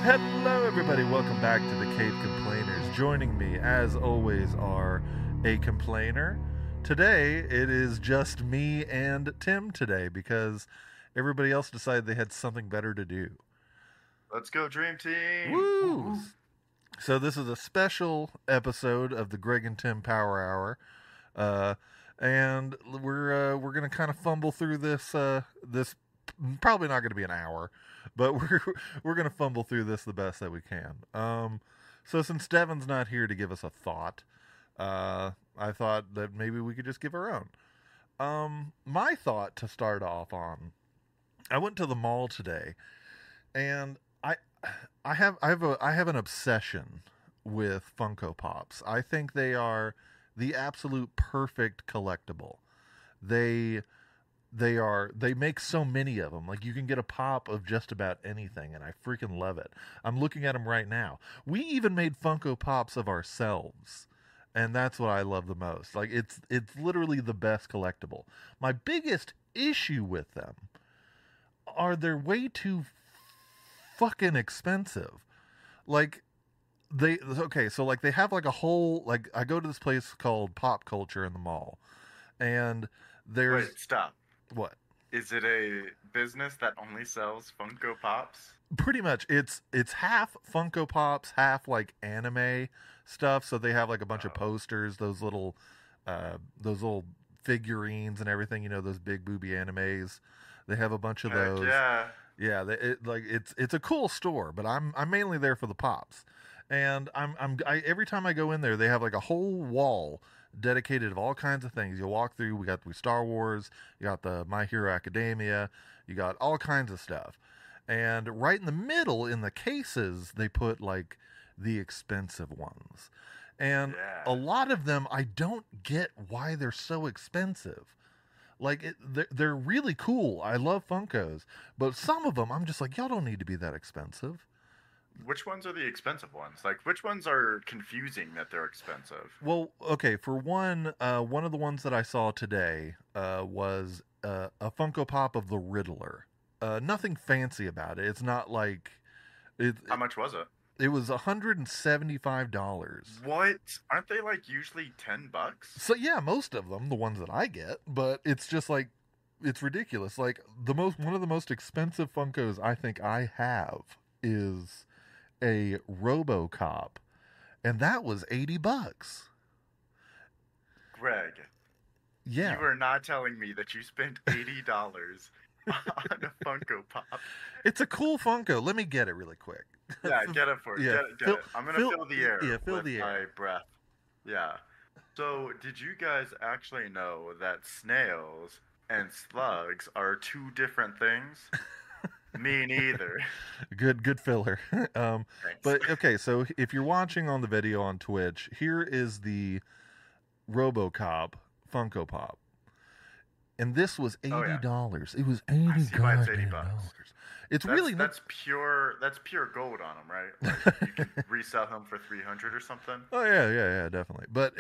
Hello, everybody. Welcome back to the Cave Complainers. Joining me, as always, are a complainer. Today, it is just me and Tim today because everybody else decided they had something better to do. Let's go, Dream Team! Woo! So this is a special episode of the Greg and Tim Power Hour, and we're gonna kind of fumble through this. This probably not going to be an hour, but we're going to fumble through this the best that we can. So since Devin's not here to give us a thought, I thought that maybe we could just give our own. My thought to start off on, I went to the mall today, and I have an obsession with Funko Pops. I think they are the absolute perfect collectible. They make so many of them. Like, you can get a pop of just about anything, and I freaking love it. I'm looking at them right now. We even made Funko Pops of ourselves, and that's what I love the most. Like, it's literally the best collectible. My biggest issue with them are they're way too fucking expensive. Like, they have like a whole, like, I go to this place called Pop Culture in the mall, and there's... Wait, stop. What? Is it a business that only sells Funko Pops? Pretty much. It's half Funko Pops, half like anime stuff. So they have like a bunch of posters, those little figurines and everything. You know, those big booby animes. They have a bunch of those. Yeah. It's a cool store, but I'm mainly there for the pops. And I every time I go in there, they have like a whole wall dedicated of all kinds of things. You walk through, we got the Star Wars, you got the My Hero Academia, you got all kinds of stuff. And right in the middle, in the cases, they put like the expensive ones. And a lot of them, I don't get why they're so expensive. Like, they're really cool. I love Funkos. But some of them, I'm just like, y'all don't need to be that expensive. Which ones are the expensive ones? Like, which ones are confusing that they're expensive? Well, okay, for one of the ones that I saw today was a Funko Pop of the Riddler. Nothing fancy about it. It's not like... How much was it? It was $175. What? Aren't they, like, usually $10? So, yeah, most of them, the ones that I get, but it's just, like, it's ridiculous. Like, one of the most expensive Funkos I think I have is a RoboCop, and that was $80. Greg, yeah, you are not telling me that you spent $80 on a Funko Pop. It's a cool Funko. Let me get it really quick. Yeah, get it for it. Yeah, get it. I'm gonna fill the air. Yeah, fill with the air. My breath. Yeah. So, did you guys actually know that snails and slugs are two different things? Me neither. Good filler. Thanks. But okay, so if you're watching on the video on Twitch, here is the RoboCop Funko Pop, and this was $80. It was $80. It's really not... that's pure gold on them, right? Like, you can resell them for $300 or something. Oh yeah, definitely. But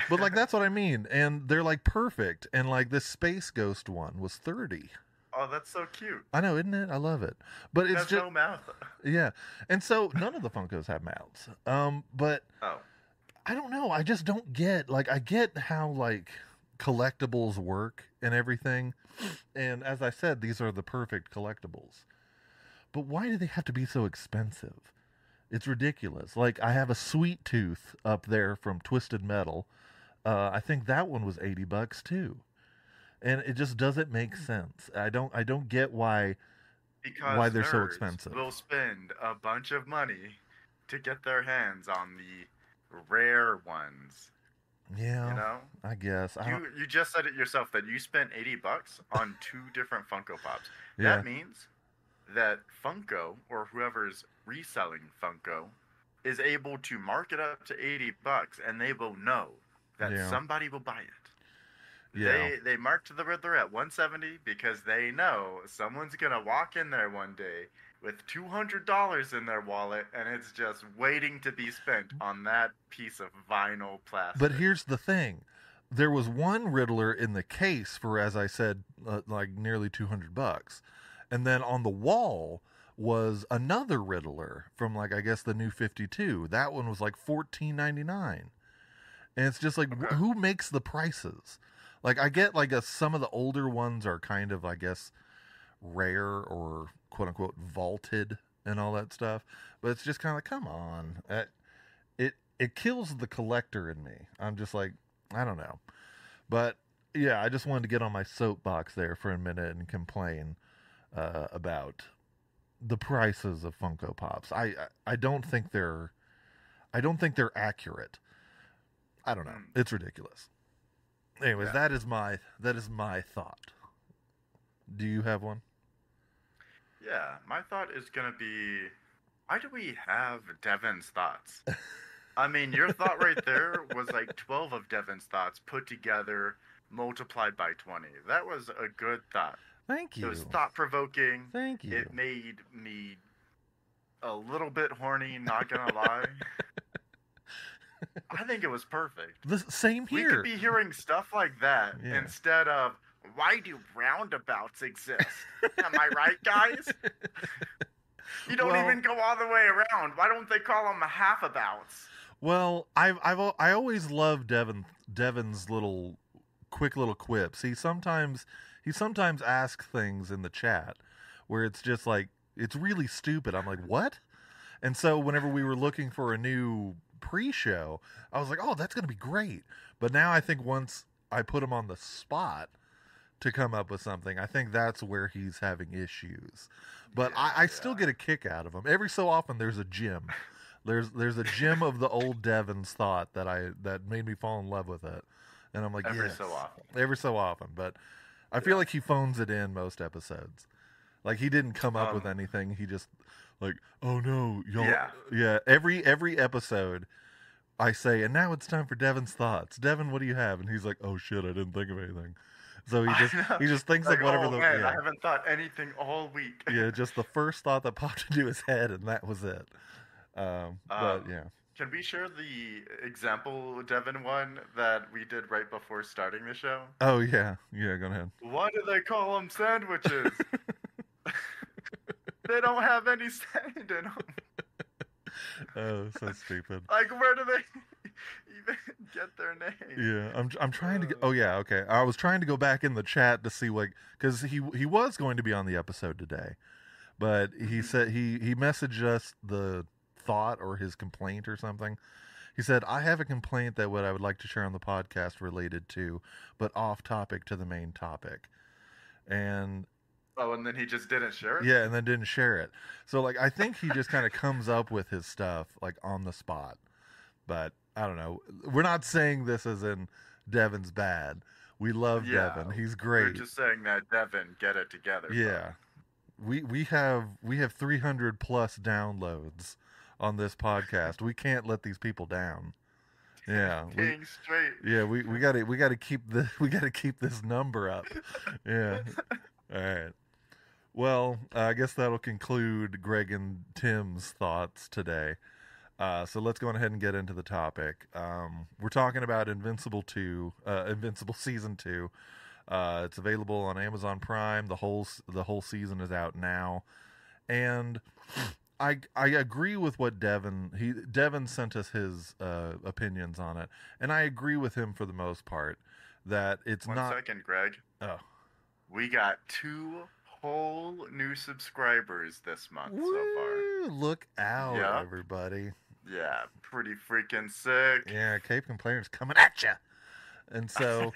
but like, that's what I mean, and they're like perfect. And like, this Space Ghost one was $30. Oh, that's so cute. I know, isn't it? I love it. But it's just no mouth. Yeah. And so none of the Funkos have mouths. But I don't know. I just don't get, like, I get how, like, collectibles work and everything. And as I said, these are the perfect collectibles. But why do they have to be so expensive? It's ridiculous. Like, I have a Sweet Tooth up there from Twisted Metal. I think that one was $80 too. And it just doesn't make sense. I don't get why they're so expensive. Will spend a bunch of money to get their hands on the rare ones. Yeah, you know, I guess. You just said it yourself that you spent $80 on two different Funko Pops. Yeah. That means that Funko, or whoever's reselling Funko, is able to mark it up to $80, and they will know that somebody will buy it. Yeah. They marked the Riddler at $170 because they know someone's gonna walk in there one day with $200 in their wallet, and it's just waiting to be spent on that piece of vinyl plastic. But here's the thing: there was one Riddler in the case for, as I said, like nearly $200, and then on the wall was another Riddler from like I guess the New 52. That one was like $14.99. And it's just like Okay. who makes the prices? Like I get like some of the older ones are kind of I guess rare or quote unquote vaulted and all that stuff, but it's just kind of like come on. It kills the collector in me. I'm just like I don't know. But yeah, I just wanted to get on my soapbox there for a minute and complain about the prices of Funko Pops. I don't think they're accurate. I don't know. Hmm. It's ridiculous. Anyways, Yeah. that is my thought. Do you have one? Yeah. My thought is gonna be, why do we have Devin's thoughts? I mean, your thought right there was like 12 of Devin's thoughts put together, multiplied by 20. That was a good thought. Thank It was you. thought provoking. Thank you. It made me a little bit horny, not gonna lie. I think it was perfect. The same We here. could be hearing stuff like that Yeah. instead of, why do roundabouts exist? Am I right, guys? You don't Well- even go all the way around. Why don't they call them halfabouts? Well, I always love Devin's quick little quips. He sometimes asks things in the chat where it's just like it's really stupid. I'm like, "What?" And so whenever we were looking for a new pre-show, I was like, "Oh, that's going to be great." But now I think once I put him on the spot to come up with something, I think that's where he's having issues. But Yeah, I still get a kick out of him. Every so often there's a gem. There's a gem of the old Devin's thought that made me fall in love with it. And I'm like, Every yes. so often. Every so often. But I feel like he phones it in most episodes. Like he didn't come up with anything. He just like, oh no, y'all. Yeah. Every episode, I say, and now it's time for Devin's thoughts. Devin, what do you have? And he's like, oh shit, I didn't think of anything. So he just thinks like, of whatever oh, man, yeah. I haven't thought anything all week. Yeah, just the first thought that popped into his head, and that was it. But yeah. Can we share the example Devin one that we did right before starting the show? Oh yeah, go ahead. Why do they call them sandwiches? They don't have any sand in them. Oh, so stupid. Like, where do they even get their name? Yeah, I'm trying to get. Oh yeah, okay. I was trying to go back in the chat to see like because he was going to be on the episode today, but he said he messaged us the thought or his complaint or something. He said, I have a complaint that what I would like to share on the podcast related to, but off topic to the main topic. And and then he just didn't share it? Yeah, and then didn't share it. So like I think he just kind of comes up with his stuff like on the spot. But I don't know. We're not saying this as in Devin's bad. We love Devin. He's great. We're just saying that Devin, get it together. Yeah. We have 300 plus downloads on this podcast. We can't let these people down. Yeah, Being straight. Yeah, we got to keep this number up. Yeah. All right. Well, I guess that'll conclude Greg and Tim's thoughts today. So let's go ahead and get into the topic. We're talking about Invincible Season 2. It's available on Amazon Prime. The whole season is out now. And I agree with what Devin sent us his opinions on it. And I agree with him for the most part that it's not... 1 second, Greg. Oh. We got 2 whole new subscribers this month Woo! so far. Look out, everybody. Yeah, pretty freaking sick. Yeah, Cape Complainers coming at you. And so,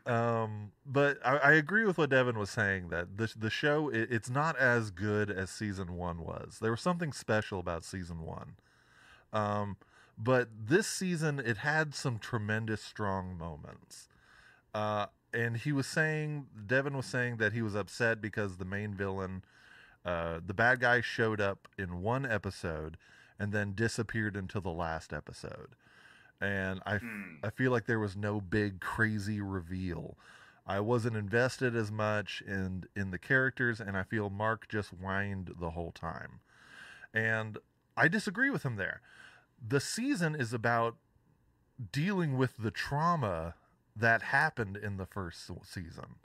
but I agree with what Devin was saying, that the show, it's not as good as Season 1 was. There was something special about Season 1. But this season, it had some tremendous strong moments. And Devin was saying that he was upset because the main villain, the bad guy showed up in one episode and then disappeared until the last episode. And I feel like there was no big crazy reveal. I wasn't invested as much in the characters, and I feel Mark just whined the whole time. And I disagree with him there. The season is about dealing with the trauma that happened in the first season.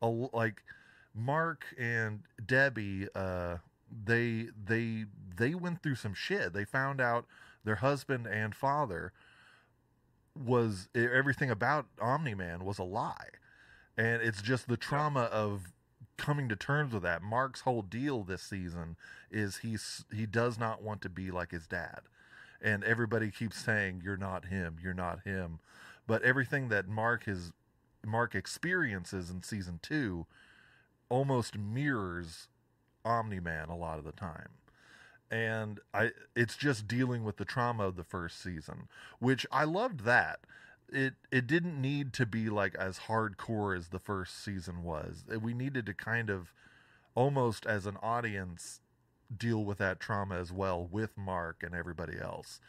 Like Mark and Debbie, they went through some shit. They found out their husband and father was everything about Omni-Man was a lie. And it's just the Yep. trauma of coming to terms with that. Mark's whole deal this season is he does not want to be like his dad. And everybody keeps saying you're not him, you're not him. But everything that Mark experiences in season 2 almost mirrors Omni-Man a lot of the time. And it's just dealing with the trauma of the first season, which I loved that. It didn't need to be like as hardcore as the first season was. We needed to kind of almost as an audience deal with that trauma as well with Mark and everybody else.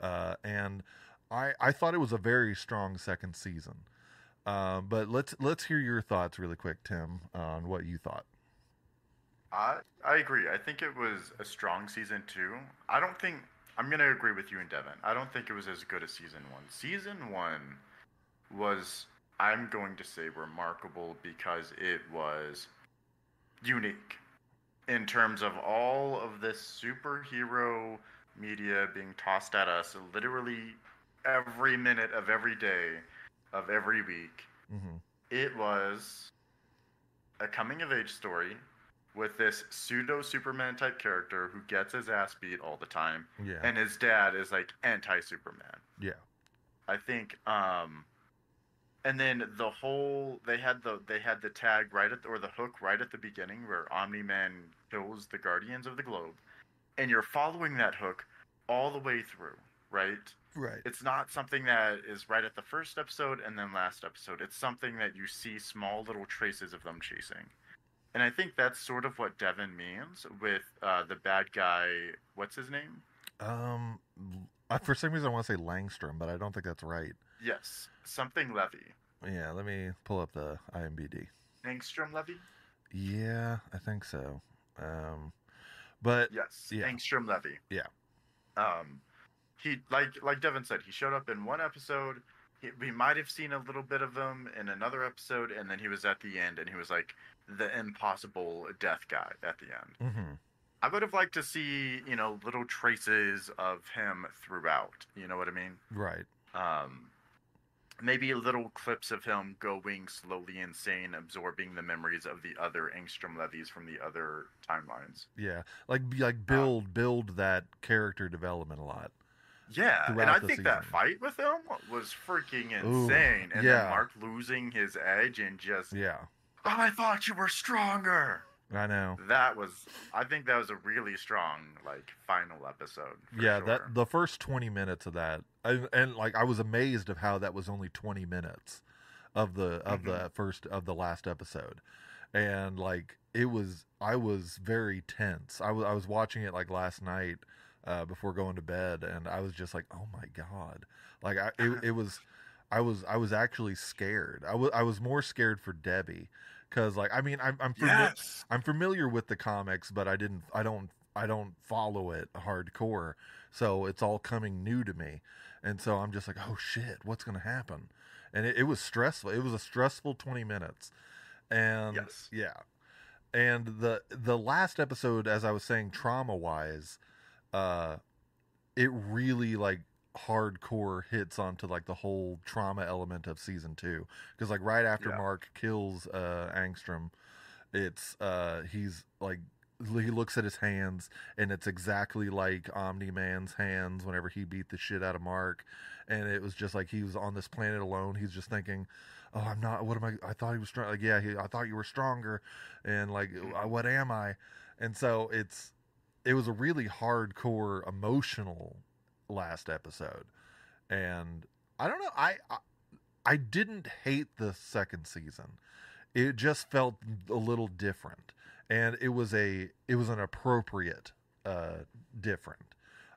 And I thought it was a very strong second season. But let's hear your thoughts really quick, Tim, on what you thought. I agree. I think it was a strong season two. I don't think I'm gonna agree with you and Devin. I don't think it was as good as season one. Season one was, I'm going to say, remarkable because it was unique in terms of all of this superhero media being tossed at us literally every minute of every day of every week. Mm-hmm. It was a coming of age story with this pseudo Superman type character who gets his ass beat all the time, Yeah. and his dad is like anti Superman. Yeah. I think and then they had the tag right at or the hook right at the beginning where Omni Man kills the Guardians of the Globe, and you're following that hook all the way through, right? Right. It's not something that is right at the first episode and then last episode. It's something that you see small little traces of them chasing. And I think that's sort of what Devin means with the bad guy. What's his name? Um, for some reason I want to say Langstrom, but I don't think that's right. Yes, something Levy. Yeah, let me pull up the IMDb. Angstrom Levy? Yeah, I think so. But Yes, yeah, Angstrom Levy. yeah, He like Devin said, he showed up in one episode. We might have seen a little bit of him in another episode, and then he was at the end, and he was like the impossible death guy at the end. mm-hmm. I would have liked to see, little traces of him throughout. You know what I mean? Right. Maybe little clips of him going slowly insane, absorbing the memories of the other Angstrom levies from the other timelines. Yeah, like build that character development a lot. Yeah, and Throughout I the think that season. fight with him was freaking Ooh, insane. And yeah. then Mark losing his edge and just, Yeah, oh, I thought you were stronger. I know. I think that was a really strong, final episode. Yeah, sure. that the first 20 minutes of that, and like I was amazed of how that was only 20 minutes of the last episode, and like I was very tense. I was watching it like last night before going to bed, and I was just like, oh my god, like I was actually scared. I was more scared for Debbie because like I mean Yes. I'm familiar with the comics, but I don't follow it hardcore, so it's all coming new to me, and so I'm just like, oh shit, what's gonna happen? And it was stressful. It was a stressful 20 minutes, and Yes. yeah, and the last episode, as I was saying, trauma wise, uh, it really like hardcore hits onto like the whole trauma element of season 2 because like right after Yeah. Mark kills Angstrom, it's he's like he looks at his hands and it's exactly like Omni-Man's hands whenever he beat the shit out of Mark, and it was just like he was on this planet alone. He's just thinking, oh, I'm not, what am I thought he was strong, like yeah, I thought you were stronger, and like what am I? And so it was a really hardcore emotional last episode, and I don't know, I didn't hate the second season. It just felt a little different, and it was an appropriate different.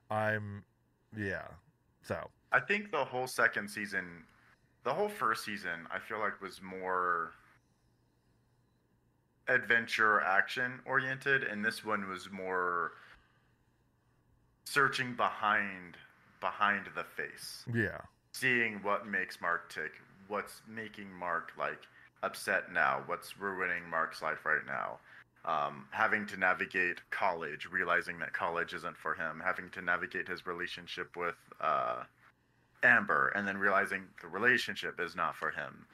I'm yeah. So I think the whole first season, I feel like was more adventure action oriented, and this one was more searching behind the face, yeah, seeing what makes Mark tick, what's making Mark upset now, what's ruining Mark's life right now. having to navigate college, realizing that college isn't for him, having to navigate his relationship with Amber, and then realizing the relationship is not for him.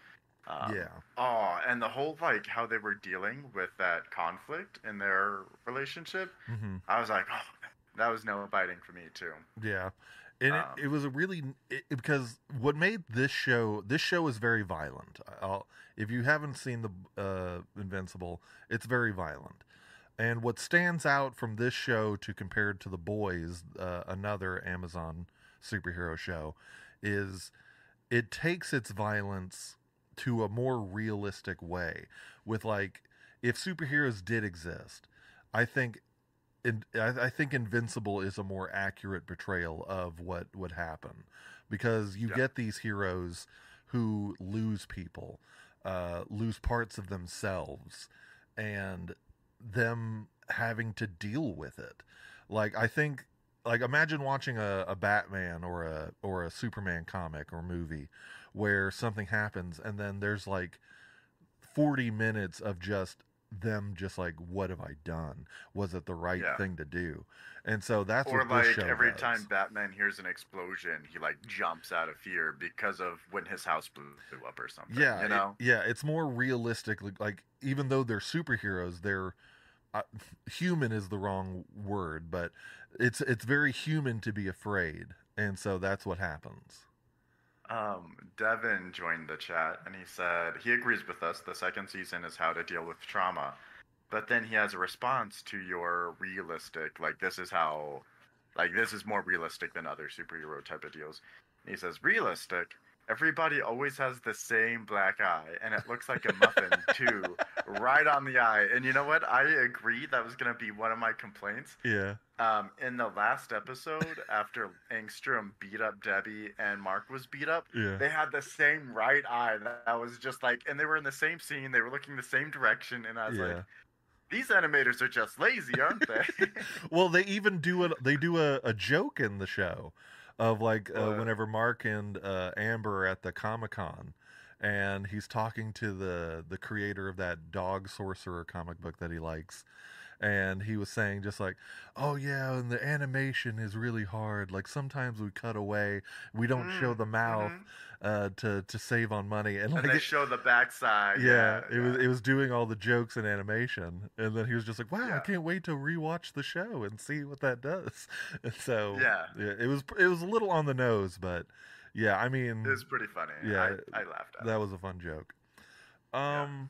Yeah. Oh, and the whole like how they were dealing with that conflict in their relationship, Mm-hmm. I was like, oh, that was nail biting for me too. Yeah. And it Um, was a really because what made this show is very violent. If you haven't seen the Invincible, it's very violent. And what stands out from this show to compared to The Boys, another Amazon superhero show, is it takes its violence to a more realistic way. With like, if superheroes did exist, I think I think Invincible is a more accurate portrayal of what would happen because you yeah. get these heroes who lose people, lose parts of themselves, and them having to deal with it. Like I think, like imagine watching a Batman or a Superman comic or movie where something happens and then there's like 40 minutes of just them just like what have I done, was it the right Yeah. thing to do, and so that's Or what this like show every time does. Batman hears an explosion, he like jumps out of fear because of when his house blew up or something, Yeah, you know? it's more realistic, like even though they're superheroes, they're uh, human is the wrong word, but it's very human to be afraid, and so that's what happens. Devin joined the chat and he said he agrees with us. The second season is how to deal with trauma. But then he has a response to your realistic, like this is how, like this is more realistic than other superhero type of deals. And he says, realistic. Everybody always has the same black eye, and it looks like a muffin too, right on the eye. And you know what? I agree. That was gonna be one of my complaints. Yeah, In the last episode, after Angstrom beat up Debbie and Mark was beat up, yeah, they had the same right eye. That was just like, and they were in the same scene. They were looking the same direction, and I was like, yeah. these animators are just lazy, aren't they? Well, they even do a joke in the show of like But whenever Mark and Amber are at the Comic-Con and he's talking to the creator of that dog sorcerer comic book that he likes, and he was saying just like, oh yeah, and the animation is really hard, like sometimes we cut away, we don't show the mouth mm-hmm. to save on money, and And like they show the backside. yeah, Yeah, yeah, it was doing all the jokes and animation, and then he was just like, "Wow, I yeah, can't wait to rewatch the show and see what that does." And so yeah. yeah, it was a little on the nose, but yeah, I It mean, was pretty funny. yeah, I laughed at that it. was a fun joke. Yeah. Um,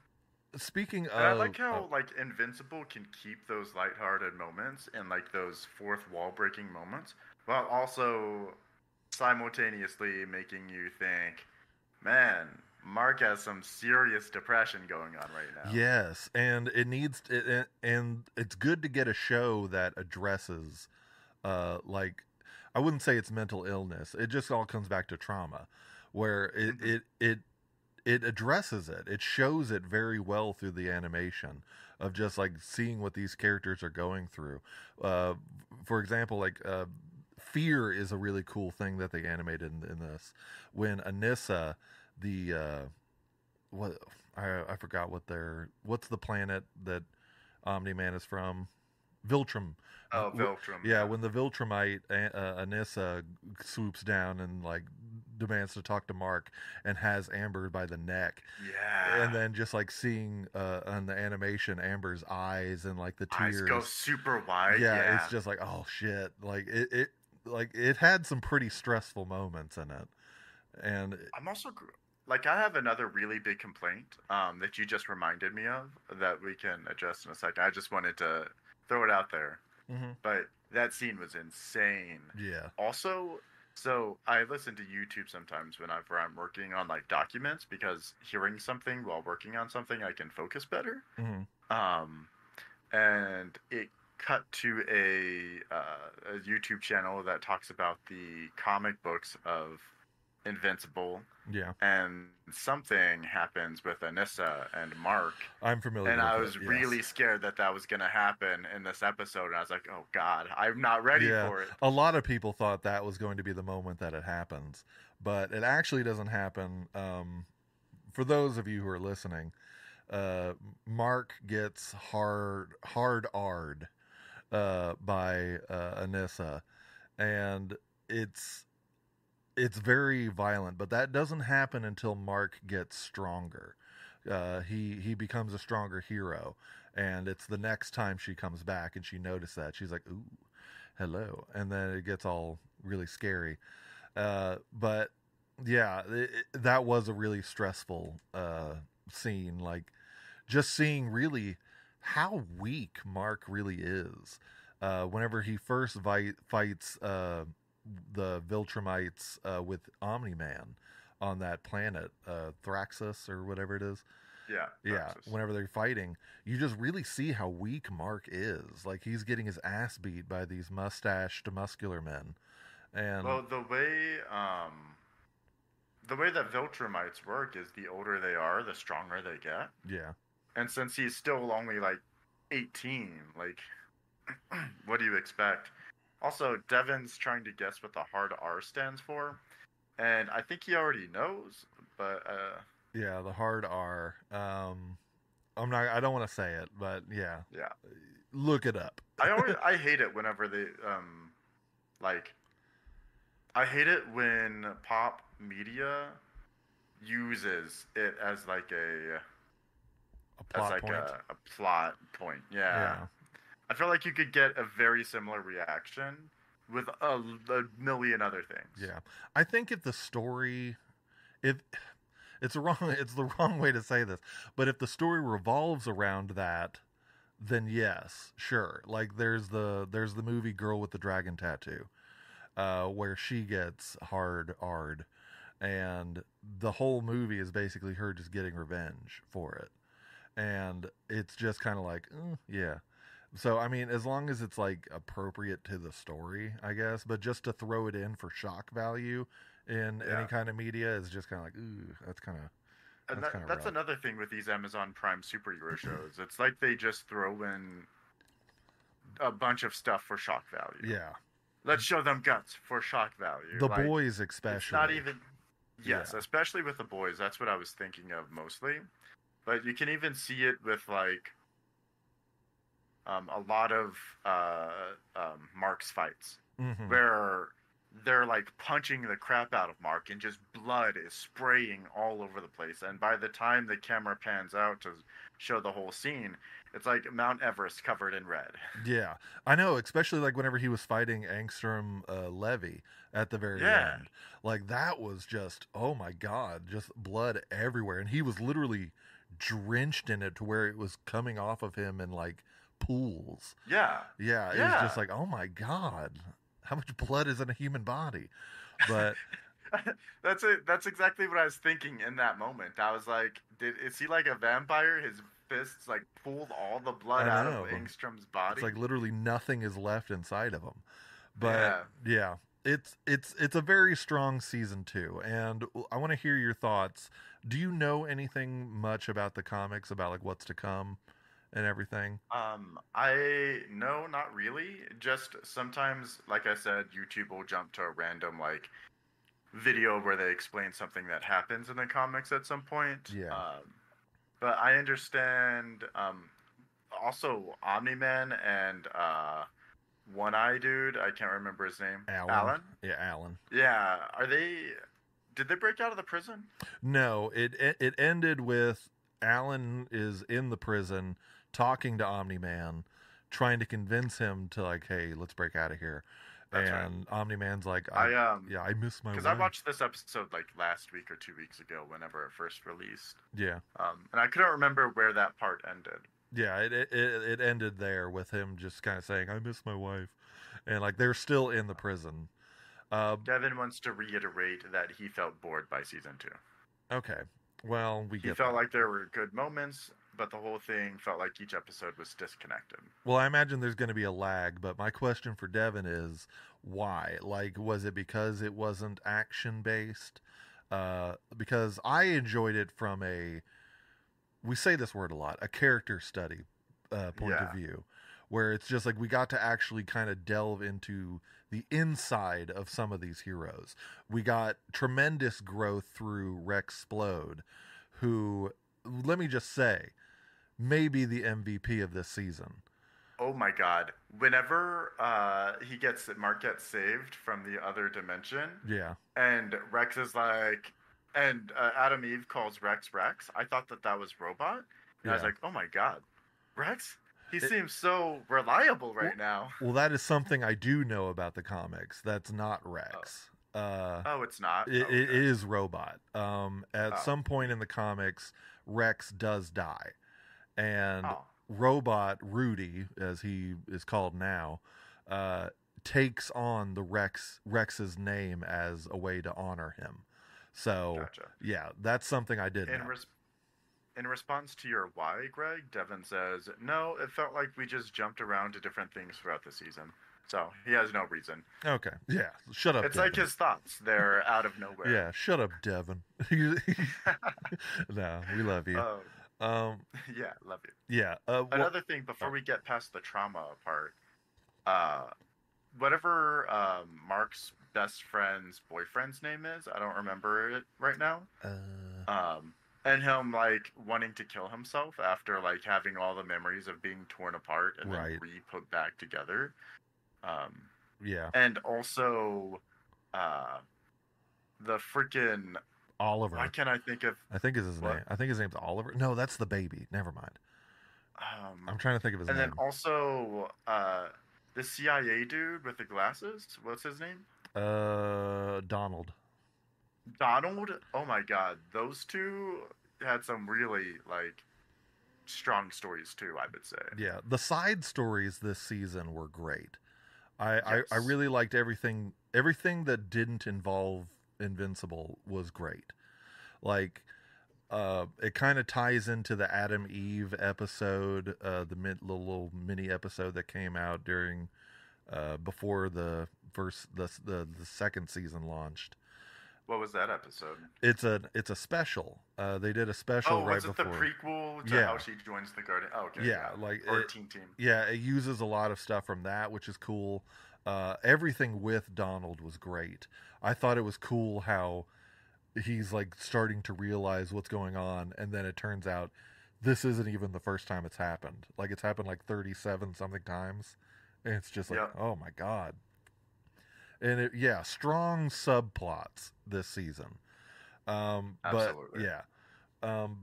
speaking And I of, like how like Invincible can keep those lighthearted moments and like those fourth wall breaking moments, while also simultaneously making you think, man, Mark has some serious depression going on right now. yes, and it needs and it's good to get a show that addresses like I wouldn't say it's mental illness. It just all comes back to trauma, where Hmm. it addresses it. It shows it very well through the animation of just like seeing what these characters are going through. Uh, for example, like fear is a really cool thing that they animated in this. When Anissa, the what I forgot what their what's the planet that Omni Man is from? Viltrum. Oh, Viltrum, Yeah, yeah. when the Viltrumite Anissa swoops down and like demands to talk to Mark and has Amber by the neck, Yeah. and then just like seeing on the animation Amber's eyes and like the Eyes go tears. super wide, Yeah, it's yeah. just like oh shit, like it had some pretty stressful moments in it, and I'm also like I have another really big complaint that you just reminded me of that we can address in a second. I just wanted to throw it out there. mhm, But that scene was insane. yeah, Also, so I listen to YouTube sometimes whenever I'm working on like documents because hearing something while working on something I can focus better. mhm, Um, and it cut to a YouTube channel that talks about the comic books of Invincible, yeah. and something happens with Anissa and Mark, I'm familiar and I with it. was Yes. really scared that that was gonna happen in this episode, and I was like, "Oh God, I'm not ready Yeah, for it." a lot of people thought that was going to be the moment that it happens, but it actually doesn't happen. For those of you who are listening, uh, Mark gets hard R'd by Anissa, and it's it's very violent, but that doesn't happen until Mark gets stronger. He becomes a stronger hero, and it's the next time she comes back and she noticed that she's like, "Ooh, hello," and then it gets all really scary. But yeah, that was a really stressful scene. Like just seeing really how weak Mark really is. Whenever he first fights the Viltrumites with Omni Man on that planet, Thraxus or whatever it is. Yeah, Yeah, Praxis. whenever they're fighting, you just really see how weak Mark is. Like he's getting his ass beat by these mustached, muscular men, and Well, the way that Viltrumites work is the older they are, the stronger they get. yeah, And since he's still only like 18, like what do you expect? Also, Devin's trying to guess what the hard R stands for, and I think he already knows, but yeah, the hard R. I'm not. I don't want to say it, but yeah, yeah. look it up. I hate it whenever they like I hate it when pop media uses it A as plot like point. a plot point. Yeah. Yeah, I feel like you could get a very similar reaction with a million other things. yeah. I think if the story, if it's the wrong way to say this, but if the story revolves around that, then yes, sure. Like there's the movie Girl with the Dragon Tattoo, where she gets hard ard, and the whole movie is basically her just getting revenge for it, and it's just kind of like, yeah. So I mean, as long as it's like appropriate to the story, I guess, but just to throw it in for shock value in any Yeah. kind of media is just kind of like, ooh, And that's kind of that's rough. another thing with these Amazon Prime superhero shows. It's like they just throw in a bunch of stuff for shock value. Yeah, Let's show them guts for shock value. the Like boys it's not especially. even Yeah, yes, especially with the boys. That's what I was thinking of mostly. But you can even see it with like a lot of Mark's fights hmm, where they're like punching the crap out of Mark and just blood is spraying all over the place. And by the time the camera pans out to show the whole scene, it's like Mount Everest covered in red. yeah. I know, especially like whenever he was fighting Angstrom Levy at the very Yeah. end. Like that was just, oh my god, just blood everywhere, and he was literally drenched in it to where it was coming off of him in like pools. Yeah. Yeah, it was just Yeah. like, oh my god, how much blood is in a human body? But That's it. That's exactly what I was thinking in that moment. I was like, is he like a vampire? His fists like pulled all the blood I out of know Angstrom's it's body. like literally nothing is left inside of him. But Yeah. yeah, it's a very strong season 2, and I want to hear your thoughts. Do you know anything much about the comics, about like what's to come and everything? I no, not really. Just sometimes, like I said, YouTube will jump to a random like video where they explain something that happens in the comics at some point. Yeah, But I understand. Also, Omni Man and One Eye Dude. I can't remember his name. Alan. Alan. Yeah, Alan. Yeah. Are they? Did they break out of the prison? No, it ended with Alan is in the prison talking to Omni Man, trying to convince him to like, hey, let's break out of here. That's right. And Omni Man's like, I yeah, I miss my because I wife. watched this episode like last week or 2 weeks ago, whenever it first released. Yeah, And I couldn't remember where that part ended. yeah, it ended there with him just kind of saying, I miss my wife, and like they're still in the prison. Uh, Devin wants to reiterate that he felt bored by season 2. okay, well we He get felt that. like there were good moments, but the whole thing felt like each episode was disconnected. Well, I imagine there's going to be a lag, but my question for Devin is why? Like, was it because it wasn't action based? Because I enjoyed it from a, we say this word a lot, a character study point of Yeah. view, where it's just like we got to actually kind of delve into the inside of some of these heroes. We got tremendous growth through Rex Splode, who let me just say, maybe the MVP of this season. Oh my God. Whenever Mark gets saved from the other dimension, Yeah, and Rex is like, and Adam Eve calls Rex Rex, I thought that that was Robot. And I was yeah. like, oh my God, Rex? He It, seems so reliable well, right now. well, that is something I do know about the comics. That's not Oh, Rex. oh, it's not? It, Oh, it okay. is Robot. At Oh, some point in the comics, Rex does die, and oh, Robot Rudy, as he is called now, uh, takes on the Rex's name as a way to honor him. So gotcha. yeah, that's something I did In know. res in response to your why, Greg, Devin says, no, it felt like we just jumped around to different things throughout the season. So he has no reason. Okay, yeah, shut up, It's like Devin. his thoughts. They're out of nowhere. Yeah, shut up, Devin. No, we love you. Oh, Um, yeah, love you. yeah. Well, Another thing before oh, we get past the trauma part, uh, whatever Mark's best friend's boyfriend's name is, I don't remember it right now. uh, Um, and him like wanting to kill himself after like having all the memories of being torn apart and then right. re-put back together. Um, Yeah, and also uh, the freaking why Oliver. can't I think of I think is his what? name. I think his name's Oliver. No, that's the baby. Never mind. Um, I'm trying to think of his and then name. also the CIA dude with the glasses. What's his name? Donald. Donald. Oh my God, those two had some really like strong stories too. I would say. Yeah, the side stories this season were great. I Yes. really liked everything that didn't involve Invincible was great. Like it kind of ties into the Adam Eve episode, the little mini episode that came out during before the second season launched. What was that episode? It's a special. They did a special Oh, right was it the before. prequel to how Yeah, she joins the Guardian? Oh, okay, yeah, yeah. like Or it. Teen Team. Yeah, it uses a lot of stuff from that, which is cool. Everything with Donald was great. I thought it was cool how he's like starting to realize what's going on, and then it turns out this isn't even the first time it's happened. Like it's happened like 37 something times, and it's just like, Yep, oh my god. And yeah, strong subplots this season. But absolutely. yeah,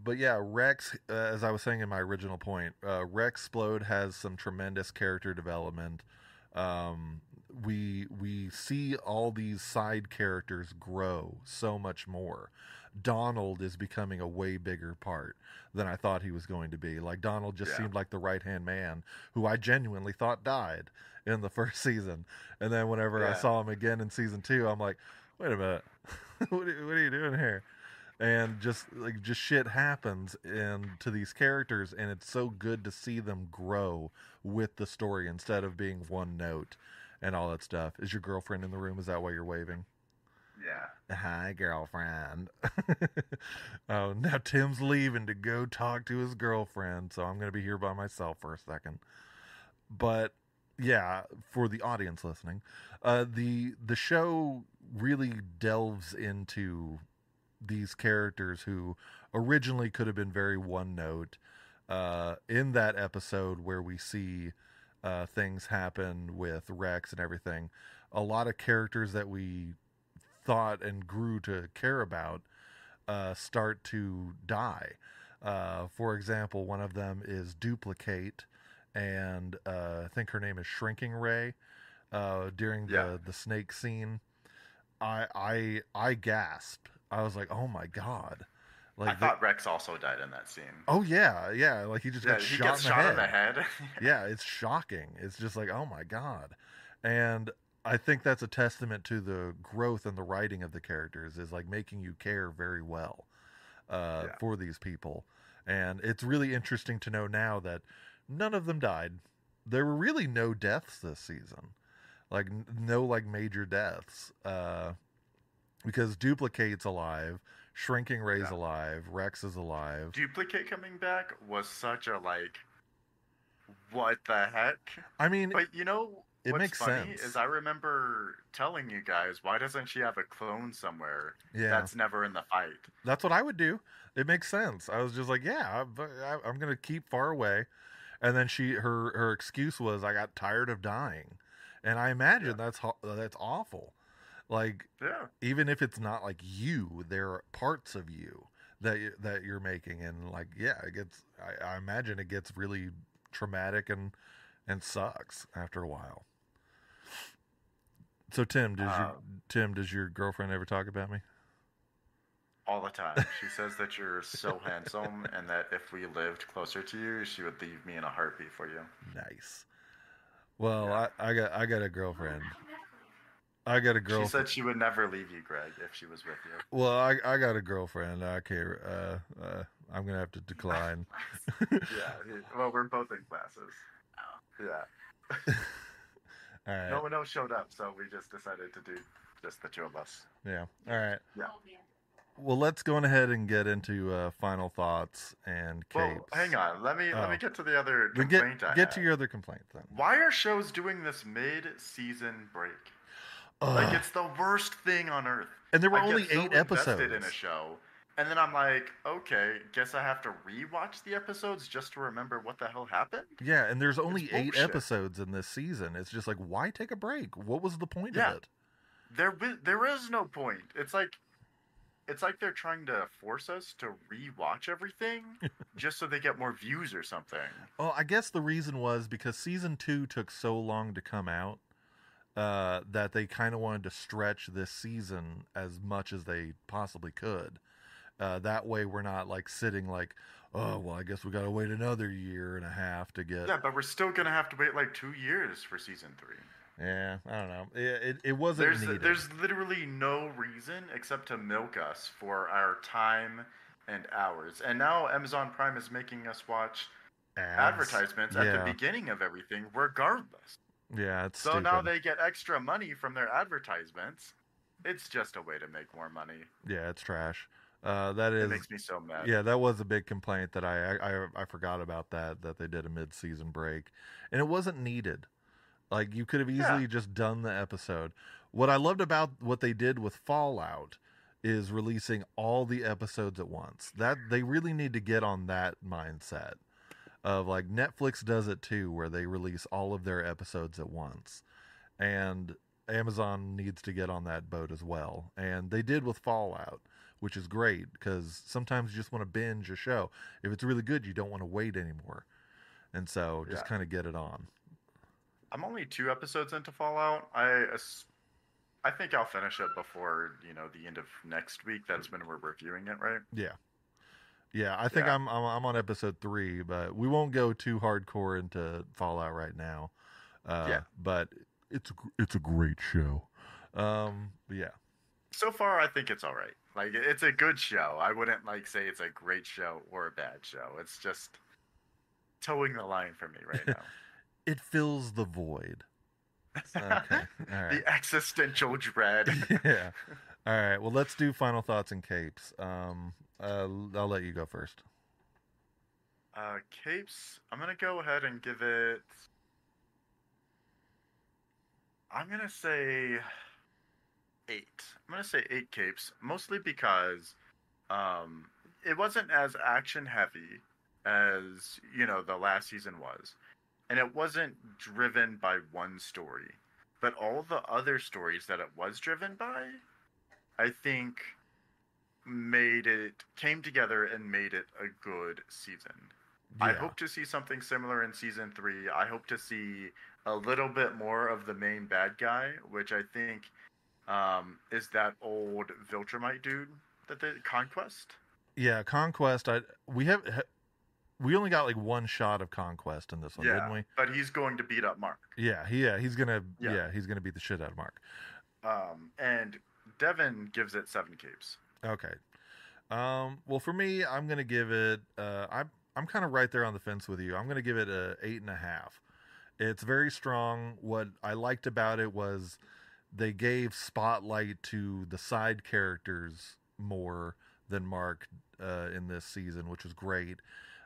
but yeah, Rex, as I was saying in my original point, Rex Splode has some tremendous character development. Um, we see all these side characters grow so much more. Donald is becoming a way bigger part than I thought he was going to be. Like Donald just Yeah, seemed like the right hand man who I genuinely thought died in the first season, and then whenever I yeah, saw him again in season two, I'm like, wait a minute, what are you doing here? And just shit happens and to these characters, and it's so good to see them grow with the story instead of being one note and all that stuff. Is your girlfriend in the room? Is that why you're waving? yeah. Hi, girlfriend. Oh, now Tim's leaving to go talk to his girlfriend, so I'm going to be here by myself for a second. But yeah, for the audience listening, the show really delves into these characters who originally could have been very one note. In that episode where we see things happen with Rex and everything, a lot of characters that we thought and grew to care about start to die. For example, one of them is Duplicate, and I think her name is Shrinking Ray. During Yeah. the snake scene, I gasped. I was like, "Oh my god!" I Like, thought Rex also died in that scene. oh yeah, yeah. Like he just got Yeah, he shot gets in the shot in the head. head. Yeah, it's shocking. It's just like, oh my god. And I think that's a testament to the growth and the writing of the characters is like making you care very well Yeah. for these people. And it's really interesting to know now that none of them died. There were really no deaths this season, like no like major deaths, because Duplicate's alive, Shrinking Ray's Yeah. alive, Rex is alive. Duplicate coming back was such a like, what the heck? I mean, But you know, it What's makes funny is sense. I remember telling you guys, why doesn't she have a clone somewhere Yeah, that's never in the fight? that's what I would do. It makes sense. I was just like, yeah, I'm gonna keep far away. And then her excuse was, I got tired of dying, and I Yeah. imagine that's awful. Like, Yeah. even if it's not like you, there are parts of you that you're making, and like, yeah, it gets. I imagine it gets really traumatic and sucks after a while. So Um, Tim, does your girlfriend ever talk about me? all the time. She says that you're so handsome and that if we lived closer to you, she would leave me in a heartbeat for you. Nice. Well, Yeah. I got a girlfriend. I got a She girlfriend. said she would never leave you, Greg, if she was with you. Well, I got a girlfriend. I can't. I'm gonna have to decline. Yeah. Well, we're both in classes. Yeah. All right. No one else showed up, so we just decided to do just the two of us. Yeah. All right. Yeah. Well, let's go on ahead and get into final thoughts and Well, hang capes. on. Let me Oh, get to the other we complaint I get to have. your other complaint then. Why are shows doing this mid-season break? Like, Ugh. it's the worst thing on earth. And there were I get only so 8 invested in a episodes. show, and then I'm like, okay, guess I have to rewatch the episodes just to remember what the hell happened? Yeah, and there's It's only 8 bullshit. episodes in this season. It's just like, why take a break? What was the point of Yeah, it? there is no point. It's like they're trying to force us to rewatch everything just so they get more views or something. Well, I guess the reason was because season 2 took so long to come out that they kind of wanted to stretch this season as much as they possibly could. That way, we're not like sitting like, oh, well, I guess we got to wait another year and a half to get. Yeah, but we're still gonna have to wait like 2 years for season three. Yeah, I don't know. It wasn't There's needed. there's literally no reason except to milk us for our time and hours. And now Amazon Prime is making us watch Ads. advertisements at the Yeah, beginning of everything regardless. yeah, it's So now stupid. they get extra money from their advertisements. It's just a way to make more money. Yeah, it's trash. That It is. makes me so mad. Yeah, that was a big complaint that I forgot about that they did a mid season break, and it wasn't needed. Like, you could have Yeah. easily just done the episode. What I loved about what they did with Fallout is releasing all the episodes at once. That they really need to get on that mindset of, like, Netflix does it too, where they release all of their episodes at once. And Amazon needs to get on that boat as well. And they did with Fallout, which is great because sometimes you just want to binge a show. If it's really good, you don't want to wait anymore. And so just Yeah. kind of get it on. I'm only 2 episodes into Fallout. I think I'll finish it before, the end of next week. That's when we're reviewing it, right? Yeah. Yeah, I think Yeah. I'm on episode 3, but we won't go too hardcore into Fallout right now. Yeah. But it's a great show. But yeah. So far, I think it's all right. Like, it's a good show. I wouldn't say it's a great show or a bad show. It's just towing the line for me right now. It fills the void. Okay. All right. The existential dread. Yeah. All right. Well, let's do final thoughts and capes. I'll let you go first. Capes, I'm gonna go ahead and give it. I'm gonna say 8. I'm gonna say 8 capes, mostly because um, it wasn't as action heavy as the last season was, and it wasn't driven by one story, but all the other stories that it was driven by, I think, made it came together and made it a good season. I Yeah. hope to see something similar in season 3. I hope to see a little bit more of the main bad guy, which I think is that old Viltrumite dude that the Conquest. Yeah. Conquest. We only got like one shot of Conquest in this one, didn't Yeah, we? but he's going to beat up Mark. He's gonna Yeah. he's gonna beat the shit out of Mark. And Devin gives it 7 capes. Okay. Well, for me, I'm gonna give it. I'm kind of right there on the fence with you. I'm gonna give it a 8.5. It's very strong. What I liked about it was they gave spotlight to the side characters more than Mark in this season, which was great.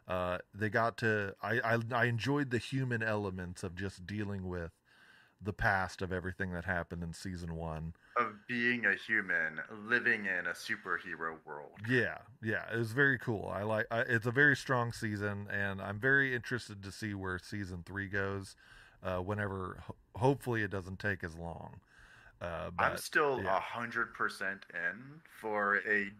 They got to. I enjoyed the human elements of just dealing with the past of everything that happened in season 1. Of being a human living in a superhero world. Yeah, it was very cool. It's a very strong season, and I'm very interested to see where season 3 goes. Whenever, hopefully, it doesn't take as long. I'm still yeah. 100% in for a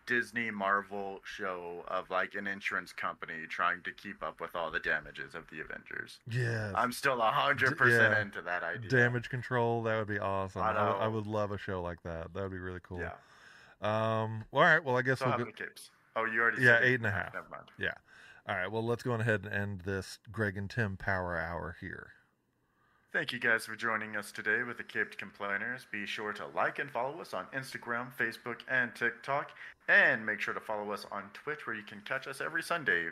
Disney Marvel show of like an insurance company trying to keep up with all the damages of the Avengers. Yes. I'm still 100% into that idea. Damage control, that would be awesome. I would love a show like that. That would be really cool. Yeah. All right. Well, I guess so we'll how many capes? Oh, you already Yeah, said 8.5. Never mind. Yeah. All right. Well, let's go ahead and end this Greg and Tim Power Hour here. Thank you guys for joining us today with the Caped Complainers. Be sure to like and follow us on Instagram, Facebook, and TikTok. And make sure to follow us on Twitch, where you can catch us every Sunday,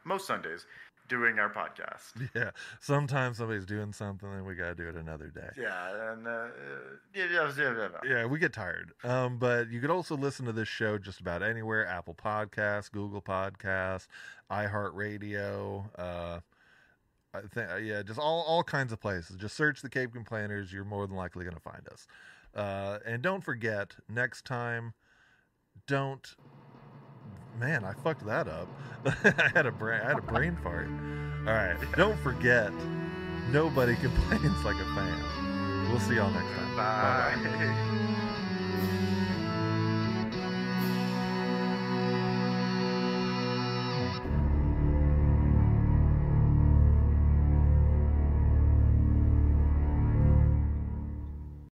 most Sundays, doing our podcast. Yeah. Sometimes somebody's doing something and we got to do it another day. Yeah. And yeah, we get tired. But you could also listen to this show just about anywhere: Apple Podcasts, Google Podcasts, iHeartRadio, I think, just all kinds of places. Just search the Cape Complainers. You're more than likely going to find us. And don't forget, next time, Man, I fucked that up. I had a brain fart. All right, don't forget, nobody complains like a fan. We'll see y'all next time. Bye.